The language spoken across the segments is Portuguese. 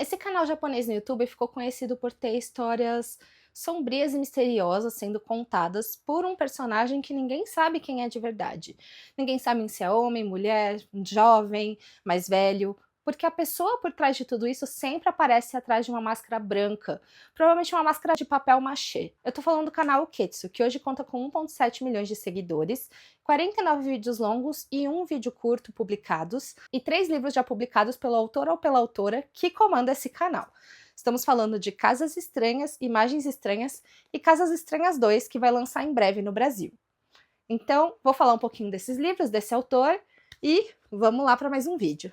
Esse canal japonês no YouTube ficou conhecido por ter histórias sombrias e misteriosas sendo contadas por um personagem que ninguém sabe quem é de verdade. Ninguém sabe se é homem, mulher, jovem, mais velho, porque a pessoa por trás de tudo isso sempre aparece atrás de uma máscara branca, provavelmente uma máscara de papel machê. Eu tô falando do canal Uketsu, que hoje conta com 1,7 milhões de seguidores, 49 vídeos longos e um vídeo curto publicados, e 3 livros já publicados pelo autor ou pela autora que comanda esse canal. Estamos falando de Casas Estranhas, Imagens Estranhas e Casas Estranhas 2, que vai lançar em breve no Brasil. Então, vou falar um pouquinho desses livros, desse autor, e vamos lá para mais um vídeo.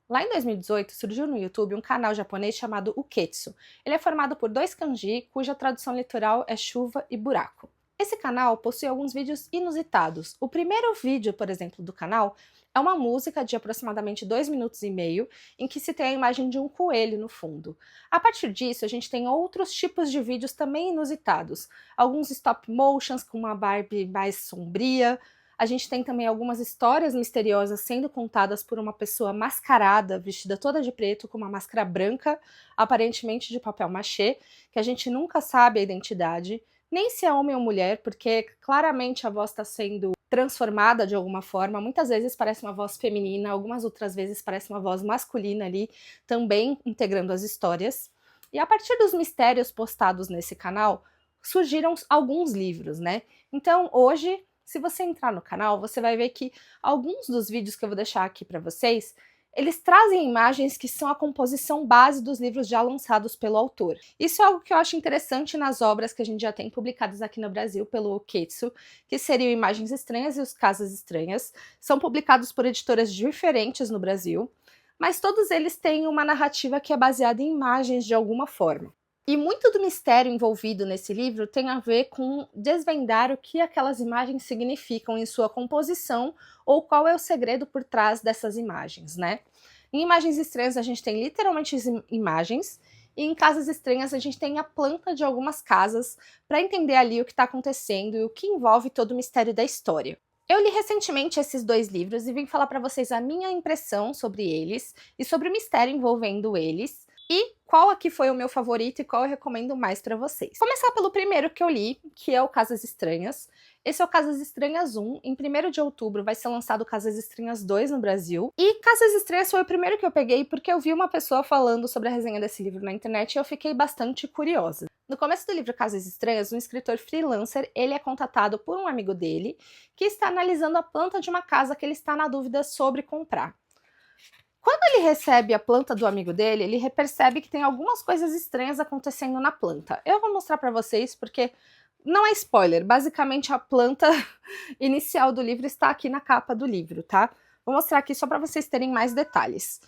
Lá em 2018, surgiu no YouTube um canal japonês chamado Uketsu. Ele é formado por 2 kanji, cuja tradução literal é chuva e buraco. Esse canal possui alguns vídeos inusitados. O primeiro vídeo, por exemplo, do canal é uma música de aproximadamente 2,5 minutos, em que se tem a imagem de um coelho no fundo. A partir disso, a gente tem outros tipos de vídeos também inusitados. Alguns stop motions com uma Barbie mais sombria. A gente tem também algumas histórias misteriosas sendo contadas por uma pessoa mascarada, vestida toda de preto, com uma máscara branca, aparentemente de papel machê, que a gente nunca sabe a identidade, nem se é homem ou mulher, porque claramente a voz está sendo transformada de alguma forma. Muitas vezes parece uma voz feminina, algumas outras vezes parece uma voz masculina ali, também integrando as histórias. E a partir dos mistérios postados nesse canal, surgiram alguns livros, né? Então, hoje, se você entrar no canal, você vai ver que alguns dos vídeos que eu vou deixar aqui para vocês, eles trazem imagens que são a composição base dos livros já lançados pelo autor. Isso é algo que eu acho interessante nas obras que a gente já tem publicadas aqui no Brasil pelo Uketsu, que seriam Imagens Estranhas e Os Casas Estranhas. São publicados por editoras diferentes no Brasil, mas todos eles têm uma narrativa que é baseada em imagens de alguma forma. E muito do mistério envolvido nesse livro tem a ver com desvendar o que aquelas imagens significam em sua composição ou qual é o segredo por trás dessas imagens, né? Em Imagens Estranhas a gente tem literalmente imagens, e em Casas Estranhas a gente tem a planta de algumas casas para entender ali o que está acontecendo e o que envolve todo o mistério da história. Eu li recentemente esses 2 livros e vim falar para vocês a minha impressão sobre eles e sobre o mistério envolvendo eles, e qual aqui foi o meu favorito e qual eu recomendo mais para vocês. Vou começar pelo primeiro que eu li, que é o Casas Estranhas. Esse é o Casas Estranhas 1. Em 1º de outubro vai ser lançado Casas Estranhas 2 no Brasil. E Casas Estranhas foi o primeiro que eu peguei porque eu vi uma pessoa falando sobre a resenha desse livro na internet e eu fiquei bastante curiosa. No começo do livro Casas Estranhas, um escritor freelancer, ele é contatado por um amigo dele que está analisando a planta de uma casa que ele está na dúvida sobre comprar. Quando ele recebe a planta do amigo dele, ele percebe que tem algumas coisas estranhas acontecendo na planta. Eu vou mostrar para vocês porque não é spoiler, basicamente a planta inicial do livro está aqui na capa do livro, tá? Vou mostrar aqui só para vocês terem mais detalhes.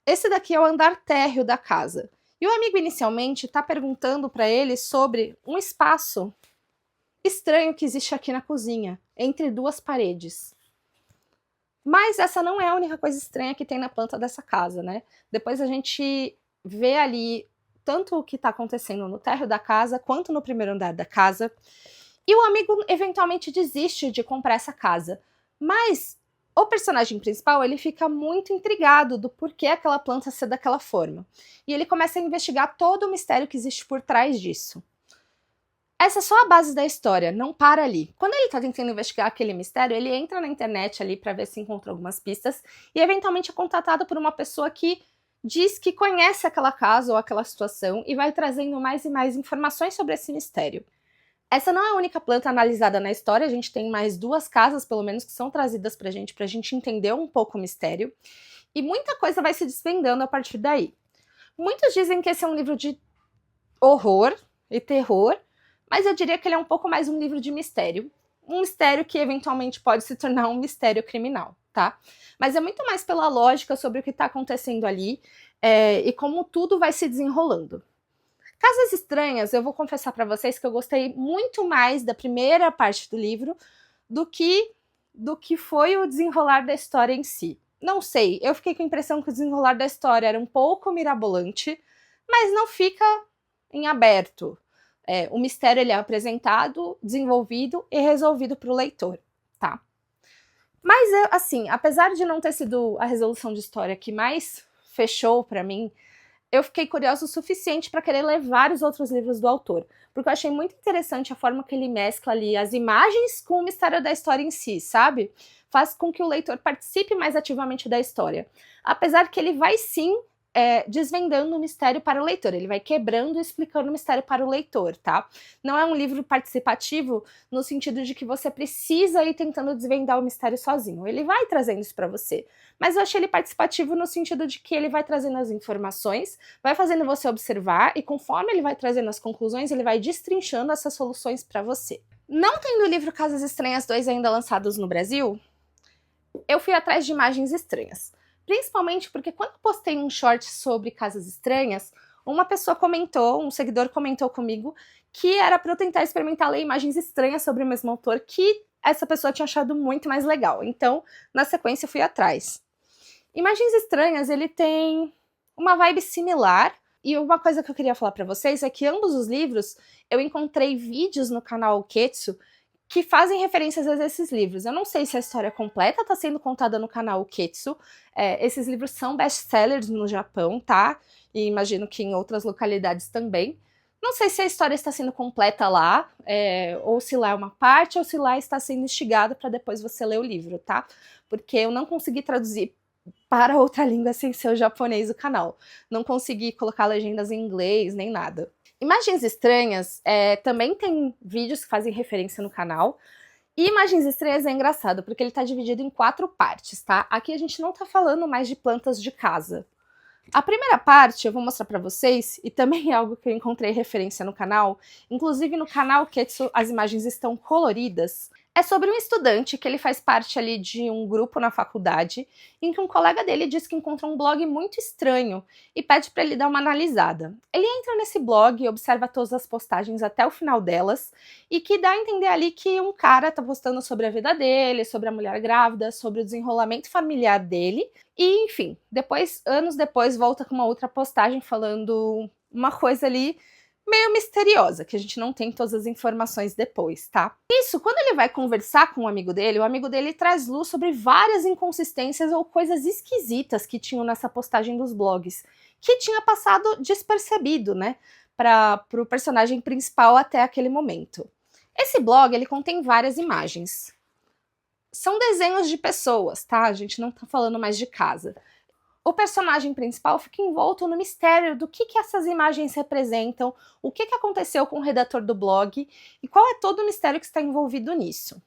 Esse daqui é o andar térreo da casa. E o amigo inicialmente está perguntando para ele sobre um espaço estranho que existe aqui na cozinha, entre 2 paredes. Mas essa não é a única coisa estranha que tem na planta dessa casa, né? Depois a gente vê ali tanto o que está acontecendo no térreo da casa, quanto no primeiro andar da casa. E o amigo eventualmente desiste de comprar essa casa. Mas o personagem principal, ele fica muito intrigado do porquê aquela planta ser daquela forma. E ele começa a investigar todo o mistério que existe por trás disso. Essa é só a base da história, não para ali. Quando ele tá tentando investigar aquele mistério, ele entra na internet ali para ver se encontra algumas pistas e eventualmente é contatado por uma pessoa que diz que conhece aquela casa ou aquela situação e vai trazendo mais e mais informações sobre esse mistério. Essa não é a única planta analisada na história, a gente tem mais 2 casas, pelo menos, que são trazidas pra gente entender um pouco o mistério, e muita coisa vai se desvendando a partir daí. Muitos dizem que esse é um livro de horror e terror, mas eu diria que ele é um pouco mais um livro de mistério. Um mistério que eventualmente pode se tornar um mistério criminal, tá? Mas é muito mais pela lógica sobre o que está acontecendo ali e como tudo vai se desenrolando. Casas Estranhas, eu vou confessar para vocês que eu gostei muito mais da primeira parte do livro do que foi o desenrolar da história em si. Não sei, eu fiquei com a impressão que o desenrolar da história era um pouco mirabolante, mas não fica em aberto. O mistério ele é apresentado, desenvolvido e resolvido para o leitor, tá? Mas, assim, apesar de não ter sido a resolução de história que mais fechou para mim, eu fiquei curiosa o suficiente para querer ler vários outros livros do autor, porque eu achei muito interessante a forma que ele mescla ali as imagens com o mistério da história em si, sabe? Faz com que o leitor participe mais ativamente da história. Apesar que ele vai sim desvendando o mistério para o leitor, ele vai quebrando e explicando o mistério para o leitor, tá? Não é um livro participativo no sentido de que você precisa ir tentando desvendar o mistério sozinho, ele vai trazendo isso para você. Mas eu achei ele participativo no sentido de que ele vai trazendo as informações, vai fazendo você observar e conforme ele vai trazendo as conclusões, ele vai destrinchando essas soluções para você. Não tendo o livro Casas Estranhas 2 ainda lançados no Brasil, eu fui atrás de imagens estranhas. Principalmente porque quando eu postei um short sobre Casas Estranhas, uma pessoa comentou, um seguidor comentou comigo, que era para eu tentar experimentar ler imagens estranhas sobre o mesmo autor, que essa pessoa tinha achado muito mais legal. Então, na sequência, eu fui atrás. Imagens Estranhas, ele tem uma vibe similar, e uma coisa que eu queria falar para vocês é que ambos os livros, eu encontrei vídeos no canal Ketsu que fazem referências a esses livros. Eu não sei se a história completa está sendo contada no canal Ketsu. Esses livros são best-sellers no Japão, tá? E imagino que em outras localidades também. Não sei se a história está sendo completa lá, ou se lá é uma parte, ou se lá está sendo instigada para depois você ler o livro, tá? Porque eu não consegui traduzir para outra língua sem ser o japonês do canal. Não consegui colocar legendas em inglês, nem nada. Imagens Estranhas também tem vídeos que fazem referência no canal. E Imagens Estranhas é engraçado, porque ele está dividido em 4 partes, tá? Aqui a gente não está falando mais de plantas de casa. A primeira parte eu vou mostrar para vocês, e também é algo que eu encontrei referência no canal, inclusive no canal Ketsu as imagens estão coloridas. É sobre um estudante que ele faz parte ali de um grupo na faculdade, em que um colega dele diz que encontra um blog muito estranho e pede para ele dar uma analisada. Ele entra nesse blog e observa todas as postagens até o final delas, e que dá a entender ali que um cara tá postando sobre a vida dele, sobre a mulher grávida, sobre o desenrolamento familiar dele, e enfim, anos depois, volta com uma outra postagem falando uma coisa ali meio misteriosa, que a gente não tem todas as informações depois, tá? Isso, quando ele vai conversar com o amigo dele traz luz sobre várias inconsistências ou coisas esquisitas que tinham nessa postagem dos blogs, que tinha passado despercebido, né, para o personagem principal até aquele momento. Esse blog, ele contém várias imagens. São desenhos de pessoas, tá? A gente não tá falando mais de casa. O personagem principal fica envolto no mistério do que essas imagens representam, o que aconteceu com o redator do blog e qual é todo o mistério que está envolvido nisso.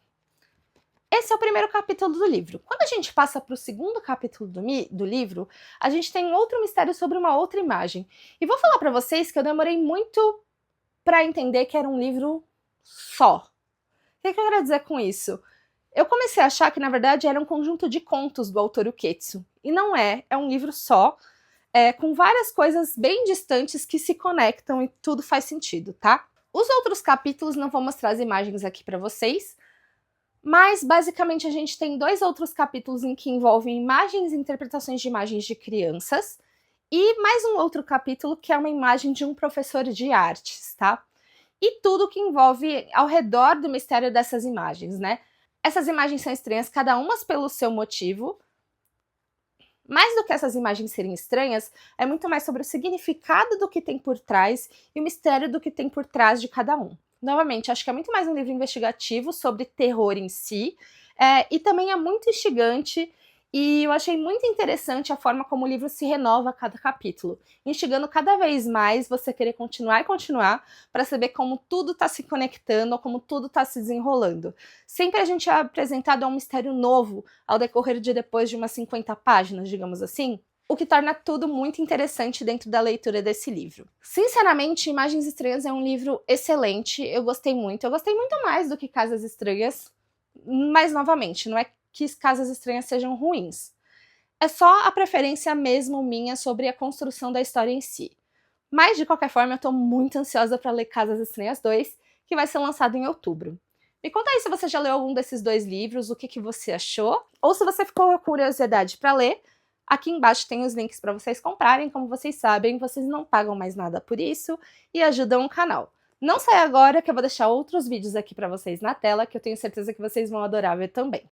Esse é o primeiro capítulo do livro. Quando a gente passa para o segundo capítulo do livro, a gente tem outro mistério sobre uma outra imagem. E vou falar para vocês que eu demorei muito para entender que era um livro só. O que eu quero dizer com isso? Eu comecei a achar que, na verdade, era um conjunto de contos do autor Uketsu. E não é um livro só, com várias coisas bem distantes que se conectam e tudo faz sentido, tá? Os outros capítulos, não vou mostrar as imagens aqui para vocês, mas basicamente a gente tem 2 outros capítulos em que envolvem imagens e interpretações de imagens de crianças, e mais um outro capítulo que é uma imagem de um professor de artes, tá? E tudo que envolve ao redor do mistério dessas imagens, né? Essas imagens são estranhas, cada uma pelo seu motivo. Mais do que essas imagens serem estranhas, é muito mais sobre o significado do que tem por trás e o mistério do que tem por trás de cada um. Novamente, acho que é muito mais um livro investigativo sobre terror em si, e também é muito instigante, e eu achei muito interessante a forma como o livro se renova a cada capítulo, instigando cada vez mais você querer continuar e continuar para saber como tudo está se conectando, ou como tudo está se desenrolando. Sempre a gente é apresentado a um mistério novo ao decorrer de depois de umas 50 páginas, digamos assim, o que torna tudo muito interessante dentro da leitura desse livro. Sinceramente, Imagens Estranhas é um livro excelente, eu gostei muito mais do que Casas Estranhas, mas novamente, não é que Casas Estranhas sejam ruins. É só a preferência mesmo minha sobre a construção da história em si. Mas, de qualquer forma, eu tô muito ansiosa para ler Casas Estranhas 2, que vai ser lançado em outubro. Me conta aí se você já leu algum desses 2 livros, o que você achou, ou se você ficou com curiosidade para ler. Aqui embaixo tem os links para vocês comprarem, como vocês sabem, vocês não pagam mais nada por isso e ajudam o canal. Não sai agora que eu vou deixar outros vídeos aqui para vocês na tela, que eu tenho certeza que vocês vão adorar ver também.